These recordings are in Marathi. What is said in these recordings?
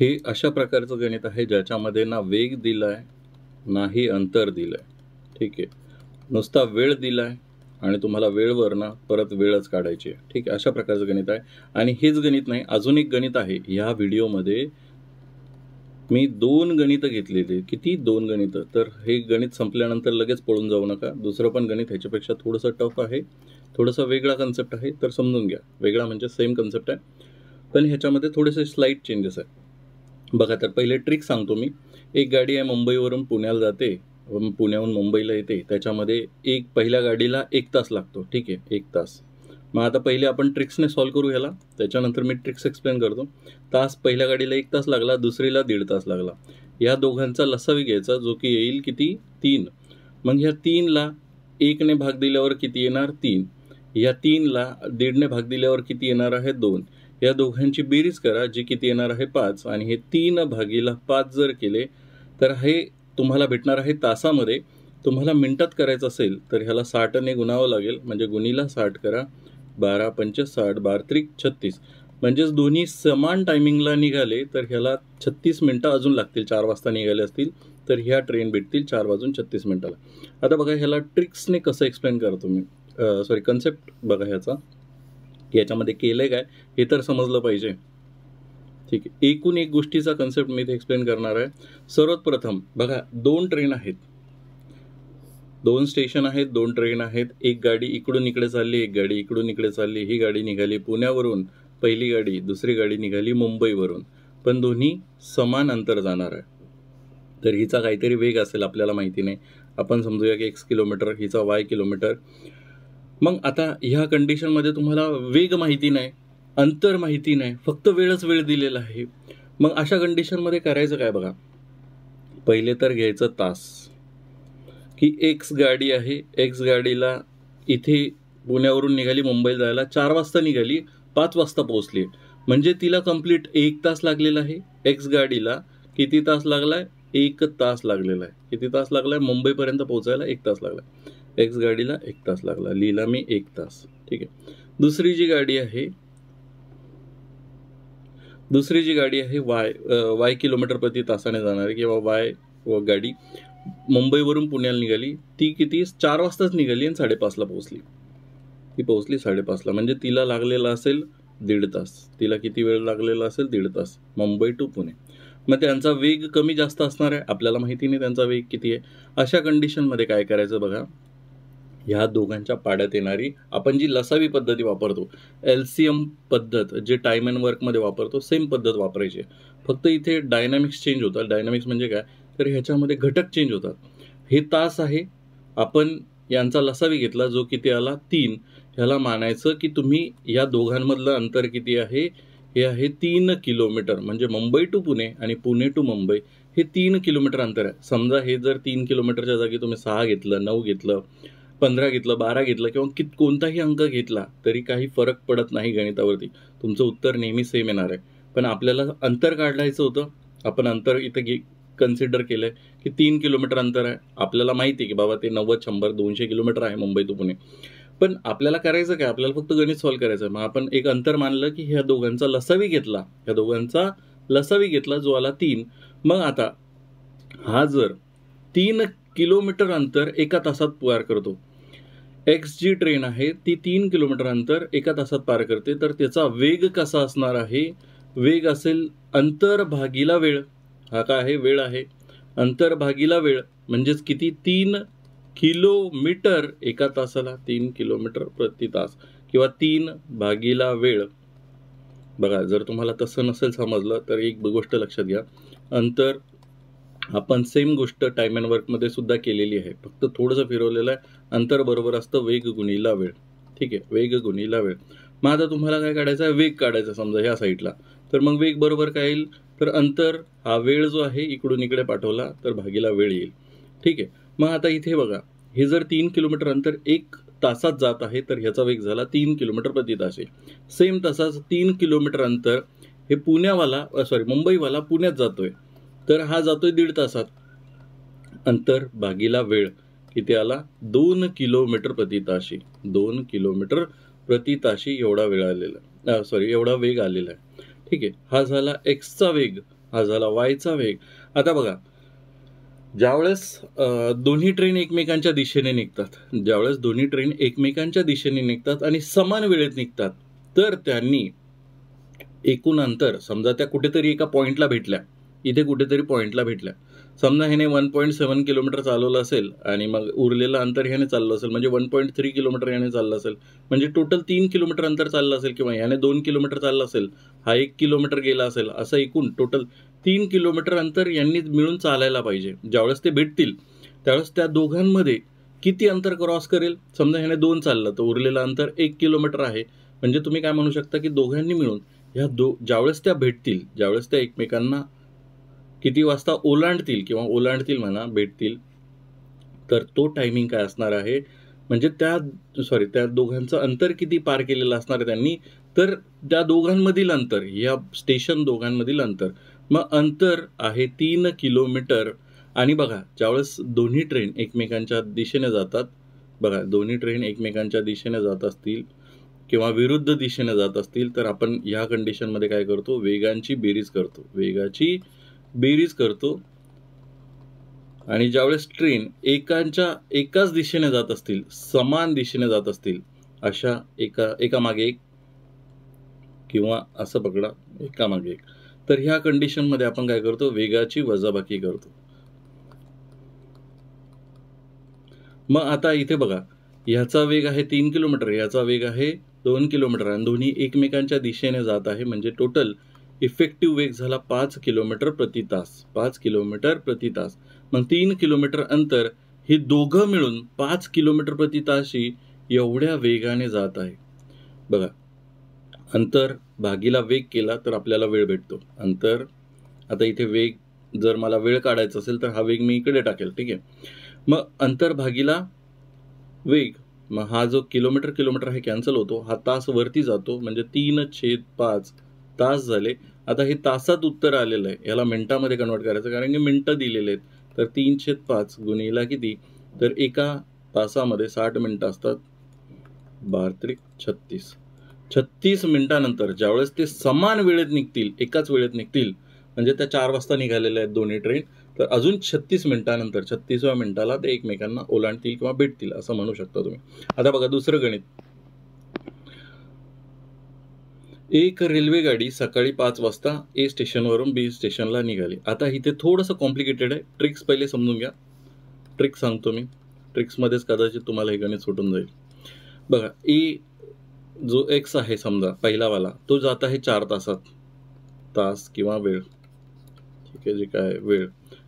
हे अशा प्रकारचं गणित आहे ज्याच्यामध्ये ना वेग दिलाय, नाही अंतर दिलंय. ठीक आहे. नुसता वेळ दिलाय आणि तुम्हाला वेळवरनं परत वेळच काढायची आहे. ठीक आहे. अशा प्रकारचं गणित आहे. आणि हेच गणित नाही, अजून एक गणित आहे. ह्या व्हिडिओमध्ये मी 2 गणितं घेतलेली. किती? 2 गणितं. तर हे गणित संपल्यानंतर लगेच पळून जाऊ नका. दुसरं पण गणित ह्याच्यापेक्षा थोडंसं टफ आहे. थोडासा वेगळा कन्सेप्ट आहे, तर समजून घ्या. वेगळा म्हणजे सेम कन्सेप्ट आहे, पण ह्याच्यामध्ये थोडेसे स्लाईट चेंजेस आहे. बघा, तर पहिले ट्रिक सांगतो मी. एक गाडी आहे, मुंबईवरून पुण्याला जाते, पुण्याहून मुंबईला येते. त्याच्यामध्ये पहिल्या गाडीला 1 तास लागतो. ठीक आहे, 1 तास. मग आता पहिले आपण ट्रिक्सने सॉल्व्ह करू ह्याला, त्याच्यानंतर मी ट्रिक्स एक्सप्लेन करतो. पहिल्या गाडीला 1 तास लागला, दुसरीला 1.5 तास लागला. या दोघांचा लसावी घ्यायचा, जो की येईल किती? 3. मग ह्या 3ला 1ने भाग दिल्यावर किती येणार? 3. या 3ला 1.5ने भाग दिल्यावर किती येणार आहे? 2. या दोघांची बेरीज करा, जी किती येणार आहे? 5. आणि हे 3/5 जर केले तर हे तुम्हाला भेटणार आहे तासामध्ये. तुम्हाला मिनिटात करायचं असेल तर ह्याला 60ने गुणावं लागेल, म्हणजे गुणीला 60 करा. 12 पंचे 60, 12 त्रिक 36. म्हणजेच दोन्ही समान टायमिंगला निघाले तर ह्याला 36 मिनटं अजून लागतील. 4 वाजता निघाले असतील तर ह्या ट्रेन भेटतील 4:36. आता बघा, ह्याला ट्रिक्सने कसं एक्सप्लेन करतो मी. कन्सेप्ट बघा ह्याचा. याच्यामध्ये केलं काय हे तर समजलं पाहिजे. ठीक आहे. एकूण एक गोष्टीचा कन्सेप्ट मी इथे एक्सप्लेन करणार आहे. सर्वात प्रथम बघा, 2 ट्रेन आहेत, 2 स्टेशन आहेत, 2 ट्रेन आहेत. एक गाडी इकडून इकडे चालली, एक गाडी इकडून इकडे चालली. ही गाडी निघाली पुण्यावरून, पहिली गाडी. दुसरी गाडी निघाली मुंबईवरून. पण दोन्ही समान अंतर जाणार आहे. तर हिचा काहीतरी वेग असेल, आपल्याला माहिती नाही. आपण समजूया की x किलोमीटर, हिचा y किलोमीटर. मग आता ह्या कंडिशनमध्ये तुम्हाला वेग माहिती नाही, अंतर माहिती नाही, फक्त वेळ दिलेला आहे. मग अशा कंडिशनमध्ये करायचं काय बघा. पहिले तर घ्यायचं तास, की एक्स गाडी आहे, एक्स गाडीला इथे पुण्यावरून निघाली मुंबईला जायला, 4 वाजता निघाली, 5 वाजता पोहोचली. म्हणजे तिला कंप्लीट 1 तास लागलेला आहे. एक्स गाडीला किती तास लागलाय? 1 तास लागलेला आहे. किती तास लागलाय? मुंबईपर्यंत पोहोचायला 1 तास लागलाय. एक्स गाडीला 1 तास लागला, लिहिला मी 1 तास. ठीक आहे. दुसरी जी गाडी आहे वाय किलोमीटर प्रति तासाने जाणारी, किंवा वाय गाडी मुंबईवरून पुण्याला निघाली. ती किती? 4 वाजताच निघाली आणि 5:30ला पोहोचली. ती पोहोचली 5:30ला, म्हणजे तिला लागलेला असेल 1.5 तास. तिला किती वेळ लागलेला असेल? 1.5 तास, मुंबई टू पुणे. मग त्यांचा वेग कमी जास्त असणार आहे, आपल्याला माहिती नाही त्यांचा वेग किती आहे. अशा कंडिशनमध्ये काय करायचं बघा. ह्या दोघांच्या पाड्यात येणारी, आपण जी लसावी पद्धती वापरतो, LCM पद्धत, जे टाईम अँड वर्कमध्ये वापरतो, सेम पद्धत वापरायची. फक्त इथे डायनामिक्स चेंज होतात. डायनामिक्स म्हणजे काय? तर ह्याच्यामध्ये घटक चेंज होतात. हे तास आहे, आपण यांचा लसावी घेतला, जो किती आला? 3. ह्याला मानायचं की तुम्ही या दोघांमधलं अंतर किती आहे? हे आहे 3 किलोमीटर. म्हणजे मुंबई टू पुणे आणि पुणे टू मुंबई हे 3 किलोमीटर अंतर आहे. समजा हे जर 3 किलोमीटरच्या जागी तुम्ही 6 घेतलं, 9 घेतलं, 15 घेतलं, 12 घेतलं, किंवा कोणताही अंक घेतला तरी काही फरक पडत नाही गणितावरती. तुमचं उत्तर नेहमी सेम येणार आहे. पण आपल्याला अंतर काढायचं होतं. आपण अंतर इथं कन्सिडर केलंय की 3 किलोमीटर अंतर आहे. आपल्याला माहिती आहे की बाबा ते 90, 100, 200 किलोमीटर आहे मुंबई टू पुणे. पण आपल्याला करायचं काय? आपल्याला फक्त गणित सॉल्व्ह करायचं आहे. मग आपण एक अंतर मानलं की ह्या दोघांचा लसावी घेतला, जो आला 3. मग आता हा जर 3 किलोमीटर अंतर 1 तासात पार करतो, एक्स जी ट्रेन आहे ती 3 किलोमीटर अंतर 1 तासात पार करते, तर त्याचा वेग कसा असणार आहे? वेग असेल अंतर भागीला वेळ. हा काय आहे? वेळ आहे. अंतर भागीला वेळ म्हणजेच किती? 3 किलोमीटर 1 तासाला, 3 किलोमीटर प्रति तास, किंवा 3 भागीला वेळ. बघा, जर तुम्हाला तसं नसेल समजलं तर एक गोष्ट लक्षात घ्या. अंतर आपण सेम गोष्ट टाईम अँड वर्कमध्ये सुद्धा केलेली आहे, फक्त थोडंसं फिरवलेलं आहे. अंतर बरोबर असतं वेग गुणीला वेळ. ठीक आहे, वेग गुणीला वेळ. मग आता तुम्हाला काय काढायचं आहे? वेग काढायचा. समजा ह्या साईडला, तर मग वेग बरोबर काय येईल? तर अंतर हा वेळ जो आहे इकडून इकडे पाठवला तर भागीला वेळ येईल. ठीक आहे. मग आता इथे बघा, हे जर 3 किलोमीटर अंतर 1 तासात जात आहे तर ह्याचा वेग झाला 3 किलोमीटर प्रति तास. सेम तसाच 3 किलोमीटर अंतर हे मुंबईवाला पुण्यात जातोय, तर हा जातोय 1.5 तासात. अंतर भागीला वेळ किती आला? 2 किलोमीटर प्रति ताशी. 2 किलोमीटर प्रति ताशी एवढा वेग आलेला आहे. ठीक आहे. हा झाला एक्सचा वेग. हा झाला वायचा वेग. आता बघा, ज्यावेळेस दोन्ही ट्रेन एकमेकांच्या दिशेने निघतात, ज्यावेळेस दोन्ही ट्रेन एकमेकांच्या दिशेने निघतात आणि समान वेळेत निघतात, तर त्यांनी एकूण अंतर, समजा त्या कुठेतरी एका पॉईंटला भेटल्या, इथे कुठेतरी पॉईंटला भेटल्या, समजा ह्याने 1.7 किलोमीटर चालवलं असेल आणि मग उरलेलं अंतर ह्याने चाललं असेल, म्हणजे 1.3 किलोमीटर ह्याने चाललं असेल, म्हणजे टोटल 3 किलोमीटर अंतर चाललं असेल, किंवा ह्याने 2 किलोमीटर चाललं असेल, हा 1 किलोमीटर गेला असेल, असं एकूण टोटल 3 किलोमीटर अंतर यांनी मिळून चालायला पाहिजे. ज्यावेळेस ते भेटतील त्यावेळेस त्या दोघांमध्ये किती अंतर क्रॉस करेल, समजा ह्याने 2 चाललं तर उरलेलं अंतर 1 किलोमीटर आहे. म्हणजे तुम्ही काय म्हणू शकता की दोघांनी मिळून ह्या ज्यावेळेस त्या भेटतील, ज्यावेळेस त्या एकमेकांना किती वाजता ओलांडतील किंवा ओलांडतील म्हणा, भेटतील, तर तो टायमिंग काय असणार आहे, म्हणजे त्या दोघांचं अंतर किती पार केलेलं असणार आहे त्यांनी, तर त्या दोघांमधील अंतर, या स्टेशन दोघांमधील अंतर, मग अंतर आहे 3 किलोमीटर. आणि बघा, ज्यावेळेस दोन्ही ट्रेन एकमेकांच्या दिशेने जातात, बघा दोन्ही ट्रेन एकमेकांच्या दिशेने जात असतील किंवा विरुद्ध दिशेने जात असतील, तर आपण ह्या कंडिशनमध्ये काय करतो, वेगाची बेरीज करतो. आणि ज्यावेळेस ट्रेन एकाच दिशेने जात असतील, समान दिशेने जात असतील, अशा एकामागे एक किंवा असं पकडा एकामागे एक, तर ह्या कंडिशनमध्ये आपण काय करतो, वेगाची वजाबाकी करतो. मग आता इथे बघा, ह्याचा वेग आहे 3 किलोमीटर, ह्याचा वेग आहे 2 किलोमीटर, आणि दोन्ही एकमेकांच्या दिशेने जात आहे, म्हणजे टोटल इफेक्टिव्ह वेग झाला 5 किलोमीटर प्रति तास. 5 किलोमीटर प्रति तास. मग 3 किलोमीटर अंतर हे दोघं मिळून 5 किलोमीटर प्रति ताशी एवढ्या वेगाने जात आहे. बघा, अंतर भागीला वेग केला तर आपल्याला वेळ भेटतो. अंतर, आता इथे वेग, जर मला वेळ काढायचा असेल तर हा वेग मी इकडे टाकेल, ठीक आहे. मग अंतर भागीला वेग, मग हा जो किलोमीटर आहे कॅन्सल होतो, हा तास वरती जातो, म्हणजे 3/5 तास झाले. आता हे तासात उत्तर आलेलं आहे, याला मिनिटामध्ये कन्वर्ट करायचं, कारण की मिनिटं दिलेले आहेत. तर 3/5 गुणिला किती, तर एका तासामध्ये 60 मिनिटं असतात, 12×36. 36 मिनिटानंतर ज्यावेळेस ते समान वेळेत निघतील, एकाच वेळेत निघतील, म्हणजे त्या 4 वाजता निघालेल्या आहेत दोन्ही ट्रेन, तर अजून 36 मिनिटानंतर 36व्या मिनिटाला ते एकमेकांना ओलांडतील किंवा भेटतील, असं म्हणू शकता तुम्ही. आता बघा दुसरं गणित. एक रेल्वे गाडी सकाळी 5 वाजता ए स्टेशनवरून बी स्टेशनला निघाली. आता इथे थोडंसं कॉम्प्लिकेटेड आहे, ट्रिक्स पहिले समजून घ्या. ट्रिक्स सांगतो मी, ट्रिक्समध्येच कदाचित तुम्हाला हे गणित सुटून जाईल. बघा, ए जो एक्स आहे समजा पहिलावाला, तो जात आहे 4 तासात, तास किंवा वेळ, ठीक आहे, जे काय वेळ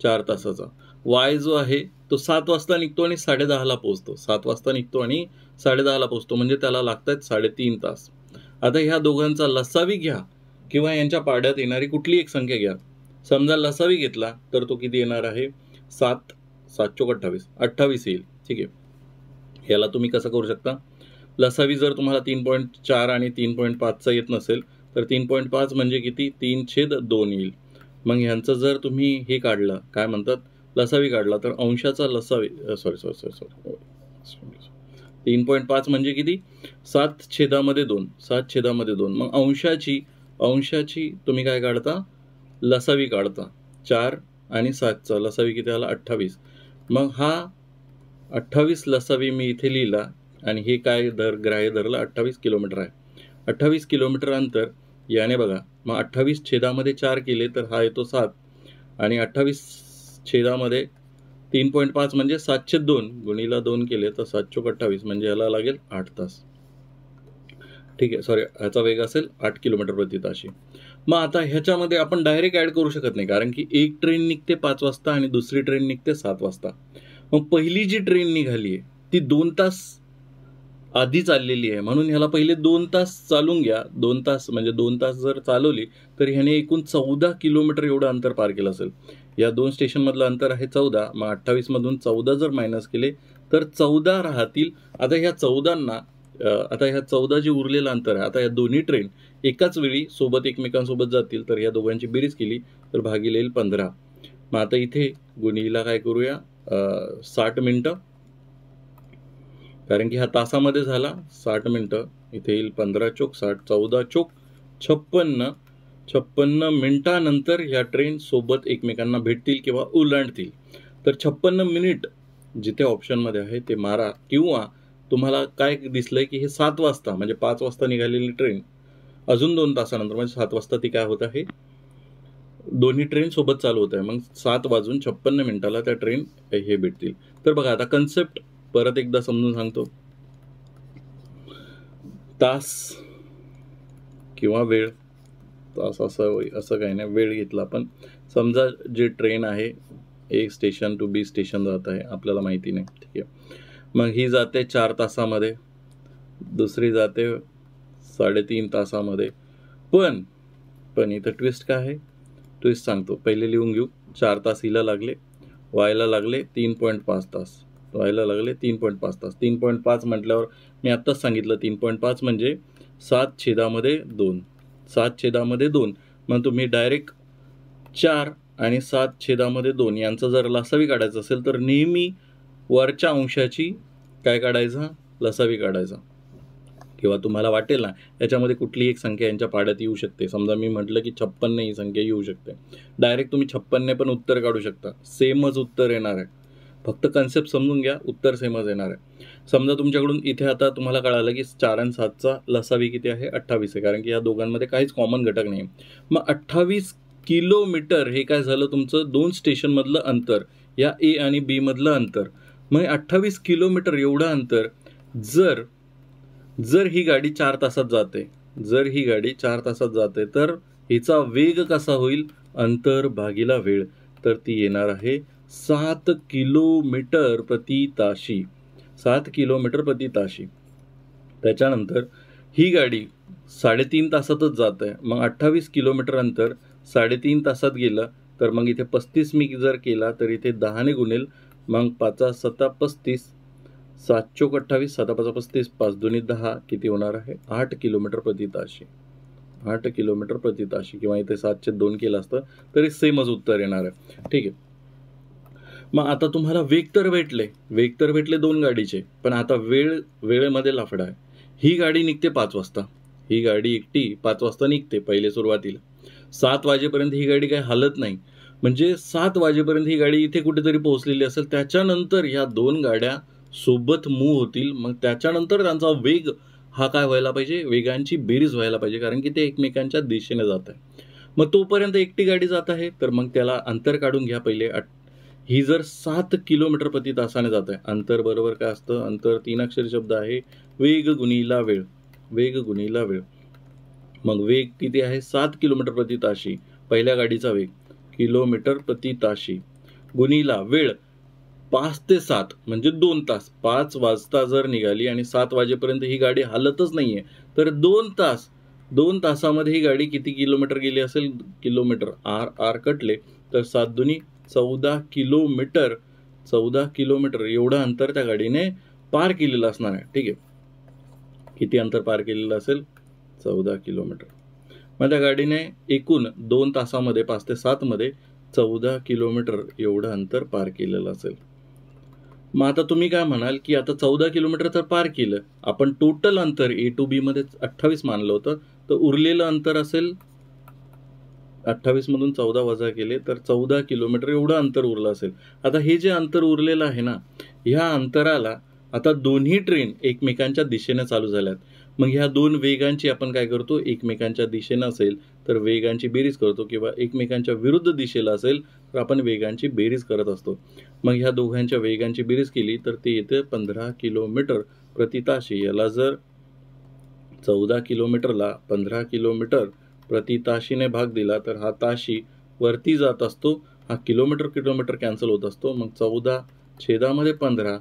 4 तासाचा. वाय जो आहे तो 7 वाजता निघतो आणि 10:30ला पोहोचतो. 7 वाजता निघतो आणि 10:30ला पोहोचतो, म्हणजे त्याला लागतात 3.5 तास. आता ह्या दोघांचा लसावी घ्या किंवा यांच्या पाड्यात येणारी कुठली एक संख्या घ्या. समजा लसावी घेतला तर तो किती येणार आहे, 7 7 28 28 येईल, ठीक आहे. याला तुम्ही कसं करू शकता, लसावी जर तुम्हाला 3.4 आणि 3.5चा येत नसेल तर 3.5 म्हणजे किती, 3/2 येईल. मग ह्यांचं जर तुम्ही हे काढलं, काय म्हणतात, लसावी काढला, तर अंशाचा लसावी, सॉरी 3.5 म्हणजे किती, 7/2, 7/2. मग अंशाची तुम्ही काय काढता, लसावी काढता, 4 आणि 7चा लसावी किती आला, 28. मग हा 28 लसावी मी इथे लिहिला, आणि हे काय ग्राह्य धरलं, 28 किलोमीटर आहे. 28 किलोमीटर अंतर याने बघा, मग 28/4 केले तर हा येतो 7, आणि 28/3 म्हणजे 7/2 गुणिला 2 केले तर 7/28, म्हणजे याला लागेल 8 तास, ठीक आहे. सॉरी, ह्याचा वेग असेल 8 किलोमीटर प्रति ताशी. मग आता ह्याच्यामध्ये आपण डायरेक्ट ॲड करू शकत नाही, कारण की एक ट्रेन निघते 5 वाजता आणि दुसरी ट्रेन निघते 7 वाजता. मग पहिली जी ट्रेन निघाली आहे ती 2 तास आधी चाललेली आहे, म्हणून ह्याला पहिले 2 तास चालून घ्या. 2 तास म्हणजे 2 तास जर चालवली तर ह्याने एकूण 14 किलोमीटर एवढं अंतर पार केलं असेल. या 2 स्टेशनमधलं अंतर आहे 14, मग 28मधून 14 जर मायनस केले तर 14 राहतील. आता ह्या 14 जे उरलेलं अंतर आहे, आता या दोन्ही ट्रेन एकाच वेळी सोबत एकमेकांसोबत जातील, तर या दोघांची बेरीज केली तर भागिले येईल 15. मग आता इथे गुणीला काय करूया, 60 मिनिटं, कारण की हा तासामध्ये झाला, 60 मिनिटं, इथे येईल 15 चोक 60, 14 चोक 56, 56 मिनिटानंतर ह्या ट्रेन सोबत एकमेकांना भेटतील किंवा ओलांडतील. तर 56 मिनिट जिथे ऑप्शनमध्ये आहे ते मारा, किंवा तुम्हाला काय दिसलंय की हे 7 वाजता म्हणजे 5 वाजता निघालेली ट्रेन अजून 2 तासानंतर म्हणजे 7 वाजता ती काय होत आहे, दोन्ही ट्रेन सोबत चालू होत आहे. मग 7:56 त्या ट्रेन हे भेटतील. तर बघा आता कन्सेप्ट परत एकदा समजून सांगतो. तास किंवा वेळ, तास असं काही नाही, वेळ घेतला आपण. समजा जी ट्रेन आहे ए स्टेशन टू बी स्टेशन जात आहे, आपल्याला माहिती नाही, ठीक आहे. मग ही जाते 4 तासामध्ये, दुसरी जाते 3.5 तासामध्ये. पण इथं ट्विस्ट काय आहे, ट्विस्ट सांगतो. पहिले लिहून घेऊ. 4 तास हिला लागले, व्हायला लागले 3.5 तास, व्हायला लागले 3.5 तास. 3.5 म्हटल्यावर मी आत्ताच सांगितलं 3.5 म्हणजे 7/2. 7/2. मग तुम्ही डायरेक्ट 4 आणि 7/2 यांचा जर लसावी काढायचा असेल तर नेहमी वरच्या अंशाची काय काढायचा, लसावी काढायचा. किंवा तुम्हाला वाटेल ना याच्यामध्ये कुठलीही एक संख्या यांच्या पाड्यात येऊ शकते. समजा मी म्हटलं की 56 ही संख्या येऊ शकते, डायरेक्ट तुम्ही 56 पण उत्तर काढू शकता. सेमच उत्तर येणार आहे. फक्त कन्सेप्ट समजून घ्या, उत्तर सेमच येणार आहे. समजा तुमच्याकडून इथे आता तुम्हाला कळालं की 4 आणि 7चा लसावी किती आहे, 28 आहे, कारण की या दोघांमध्ये काहीच कॉमन घटक नाही. मग 28 किलोमीटर हे काय झालं तुमचं 2 स्टेशनमधलं अंतर, या ए आणि बी मधलं अंतर. मग 28 किलोमीटर एवढं अंतर जर ही गाडी 4 तासात जाते, जर ही गाडी 4 तासात जाते तर हिचा वेग कसा होईल, अंतर भागिला वेळ, तर ती येणार आहे 7 किलोमीटर प्रति ताशी. 7 किलोमीटर प्रति ताशी. त्याच्यानंतर ही गाडी 3.5 तासातच जात आहे. मग 28 किलोमीटर अंतर 3.5 तासात गेलं तर मग इथे 35 मी जर केला तर इथे 10 ने गुणेल. मग 5 7 35, 7 चोक 28, 7 5 35, 5 2 10 किती होणार आहे, 8 किलोमीटर प्रति ताशी. 8 किलोमीटर प्रति ताशी. किंवा इथे 7/2 केलं असतं तरी सेमच उत्तर येणार आहे, ठीक आहे. मग आता तुम्हाला वेग तर भेटले 2 गाडीचे, पण आता वेळेमध्ये लफडा आहे. ही गाडी निघते 5 वाजता, ही गाडी एकटी 5 वाजता निघते पहिले सुरुवातीला. 7 वाजेपर्यंत ही गाडी काही हालत नाही, म्हणजे 7 वाजेपर्यंत ही गाडी इथे कुठेतरी पोहोचलेली असेल. त्याच्यानंतर ह्या 2 गाड्या सोबत मूव्ह होतील. मग त्याच्यानंतर त्यांचा वेग हा काय व्हायला पाहिजे, वेगांची बेरीज व्हायला पाहिजे, कारण की ते एकमेकांच्या दिशेने जात आहे. मग तोपर्यंत एकटी गाडी जात आहे तर मग त्याला अंतर काढून घ्या पहिले. ही जर 7 किलोमीटर प्रति तासाने जात आहे, अंतर बरोबर काय असतं, अंतर 3 अक्षरी शब्द आहे, वेग गुणिला वेळ, वेग गुणिला वेळ. मग वेग किती आहे, 7 किलोमीटर प्रति ताशी, पहिल्या गाडीचा वेग किलोमीटर प्रति ताशी, गुणिला वेळ 5 ते 7 म्हणजे 2 तास. 5 वाजता जर निघाली आणि 7 वाजेपर्यंत ही गाडी हालतच नाहीये तर 2 तासामध्ये ही गाडी किती किलोमीटर गेली असेल, किलोमीटर आर कटले तर 7 दुनी 14 किलोमीटर, 14 किलोमीटर एवढं अंतर त्या गाडीने पार केलेलं असणार आहे, ठीक आहे. किती अंतर पार केलेलं असेल, 14 किलोमीटर. मग त्या गाडीने एकूण 2 तासामध्ये 5 ते 7 मध्ये 14 किलोमीटर एवढं अंतर पार केलेलं असेल. मग आता तुम्ही काय म्हणाल की आता 14 किलोमीटर तर पार केलं आपण, टोटल अंतर ए टू बी मध्ये 28 मानलं होतं, तर उरलेलं अंतर असेल 28 मधून 14 वजा केले तर 14 किलोमीटर एवढं अंतर उरलं असेल. आता हे जे अंतर उरलेलं आहे ना, ह्या अंतराला आता दोन्ही ट्रेन एकमेकांच्या दिशेने चालू झाल्यात. मग ह्या 2 वेगांची आपण काय करतो, एकमेकांच्या दिशेने असेल तर वेगांची बेरीज करतो, किंवा एकमेकांच्या विरुद्ध दिशेला असेल तर आपण वेगांची बेरीज करत असतो. मग ह्या दोघांच्या वेगांची बेरीज केली तर ते येते 15 किलोमीटर प्रति ताशी. याला जर 14 किलोमीटरला 15 किलोमीटर प्रति ताशीने भाग दिला तर हा ताशी वरती जात असतो, हा किलोमीटर कॅन्सल होत असतो. मग 14/15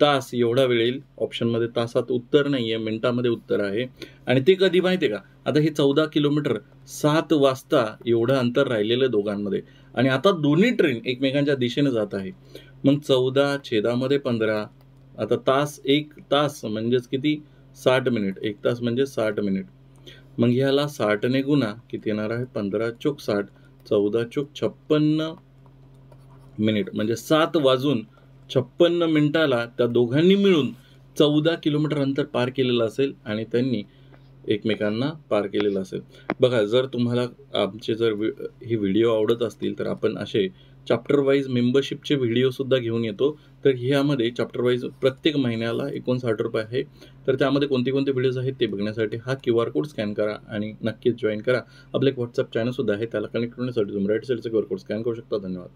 तास एवढा वेळ येईल. ऑप्शनमध्ये तासात उत्तर नाही आहे, मिनिटामध्ये उत्तर आहे. आणि ते कधी माहिती आहे का, आता हे 14 किलोमीटर 7 वाजता एवढं अंतर राहिलेलं दोघांमध्ये, आणि आता दोन्ही ट्रेन एकमेकांच्या दिशेने जात आहे. मग 14/15 आता तास, 1 तास म्हणजेच किती, 60 मिनिट, 1 तास म्हणजे 60 मिनिट. मग ह्याला 60 ने गुणा, किती येणार आहे, 15 चोक 60, 14 चोक 56 मिनिट, म्हणजे 7 वाजून 56 मिनिटाला त्या दोघांनी मिळून 14 किलोमीटर अंतर पार केलेलं असेल. आणि त्यांनी एकमेकांना पार केलेलं असेल. बघा, जर तुम्हाला आमचे जर हे व्हिडिओ आवडत असतील तर आपण असे चॅप्टर वाईज मेंबरशिपचे व्हिडिओसुद्धा घेऊन येतो. तर ह्यामध्ये चॅप्टर वाईज प्रत्येक महिन्याला ₹59 आहे. तर त्यामध्ये कोणते कोणते व्हिडिओज आहेत ते बघण्यासाठी हा QR कोड स्कॅन करा आणि नक्कीच जॉईन करा. आपलं एक WhatsApp चॅनलसुद्धा आहे, त्याला कनेक्ट होण्यासाठी तुम्ही राईट साईडचा QR कोड स्कॅन करू शकता. धन्यवाद.